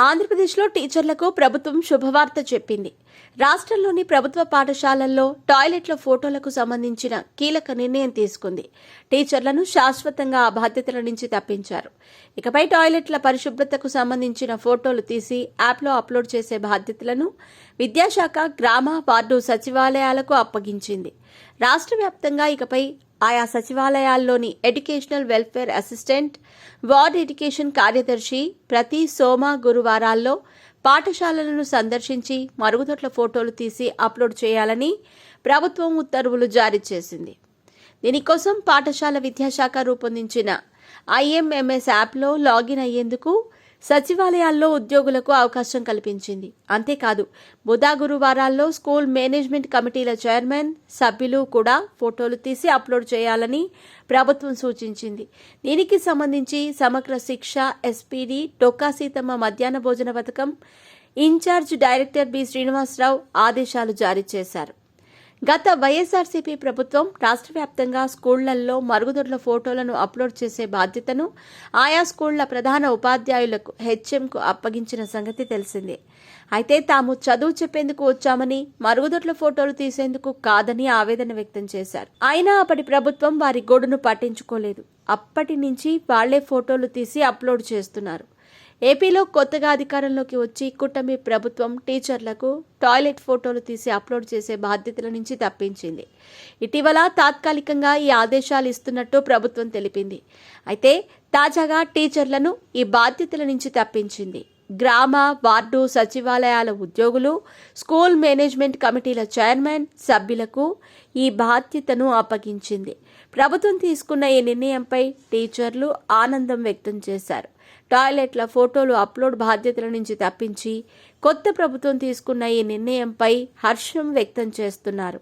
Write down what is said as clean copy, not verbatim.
ఆంధ్రప్రదేశ్లో టీచర్లకు ప్రభుత్వం శుభవార్త చెప్పింది. రాష్ట్రంలోని ప్రభుత్వ పాఠశాలల్లో టాయిలెట్ల ఫోటోలకు సంబంధించిన కీలక నిర్ణయం తీసుకుంది. టీచర్లను శాశ్వతంగా ఆ బాధ్యతల నుంచి తప్పించారు. ఇకపై టాయిలెట్ల పరిశుభ్రతకు సంబంధించిన ఫోటోలు తీసి యాప్లో అప్లోడ్ చేసే బాధ్యతలను విద్యాశాఖ గ్రామ వార్డు సచివాలయాలకు అప్పగించింది. రాష్ట్ర వ్యాప్తంగా ఇకపై ఆయా సచివాలయాల్లోని educational welfare assistant, ward education కార్యదర్శి ప్రతి సోమ గురువారాల్లో పాఠశాలలను సందర్శించి మరుగుదొడ్ల ఫోటోలు తీసి అప్లోడ్ చేయాలని ప్రభుత్వం ఉత్తర్వులు జారీ చేసింది. దీనికోసం పాఠశాల విద్యాశాఖ రూపొందించిన IMMS యాప్లో లాగిన్ అయ్యేందుకు సచివాలయాల్లో ఉద్యోగులకు అవకాశం కల్పించింది. అంతేకాదు, బుధ గురువారాల్లో స్కూల్ మేనేజ్మెంట్ కమిటీల చైర్మన్, సభ్యులు కూడా ఫోటోలు తీసి అప్లోడ్ చేయాలని ప్రభుత్వం సూచించింది. దీనికి సంబంధించి సమగ్ర శిక్ష SPD డొక్కా సీతమ్మ మధ్యాహ్న భోజన పథకం ఇన్ఛార్జ్ డైరెక్టర్ బి శ్రీనివాసరావు ఆదేశాలు జారీ చేశారు. గత వైఎస్ఆర్సీపీ ప్రభుత్వం రాష్ట్ర వ్యాప్తంగా స్కూళ్లలో మరుగుదొడ్ల ఫోటోలను అప్లోడ్ చేసే బాధ్యతను ఆయా స్కూళ్ల ప్రధాన ఉపాధ్యాయులకు HMకు అప్పగించిన సంగతి తెలిసిందే. అయితే తాము చదువు చెప్పేందుకు వచ్చామని మరుగుదొడ్ల ఫోటోలు తీసేందుకు కాదని ఆవేదన వ్యక్తం చేశారు. అయినా అప్పటి ప్రభుత్వం వారి గోడును పట్టించుకోలేదు. అప్పటి నుంచి వాళ్లే ఫోటోలు తీసి అప్లోడ్ చేస్తున్నారు. ఏపీలో కొత్తగా అధికారంలోకి వచ్చి కూటమి ప్రభుత్వం టీచర్లకు టాయిలెట్ ఫోటోలు తీసి అప్లోడ్ చేసే బాధ్యతల నుంచి తప్పించింది. ఇటీవల తాత్కాలికంగా ఈ ఆదేశాలు ఇస్తున్నట్టు ప్రభుత్వం తెలిపింది. అయితే తాజాగా టీచర్లను ఈ బాధ్యతల నుంచి తప్పించింది. గ్రామ వార్డు సచివాలయాల ఉద్యోగులు, స్కూల్ మేనేజ్మెంట్ కమిటీల చైర్మన్, సభ్యులకు ఈ బాధ్యతను అప్పగించింది. ప్రభుత్వం తీసుకున్న ఈ నిర్ణయంపై టీచర్లు ఆనందం వ్యక్తం చేశారు. టాయిలెట్ల ఫోటోలు అప్లోడ్ బాధ్యతల నుంచి తప్పించి కొత్త ప్రభుత్వం తీసుకున్న ఈ నిర్ణయంపై హర్షం వ్యక్తం చేస్తున్నారు.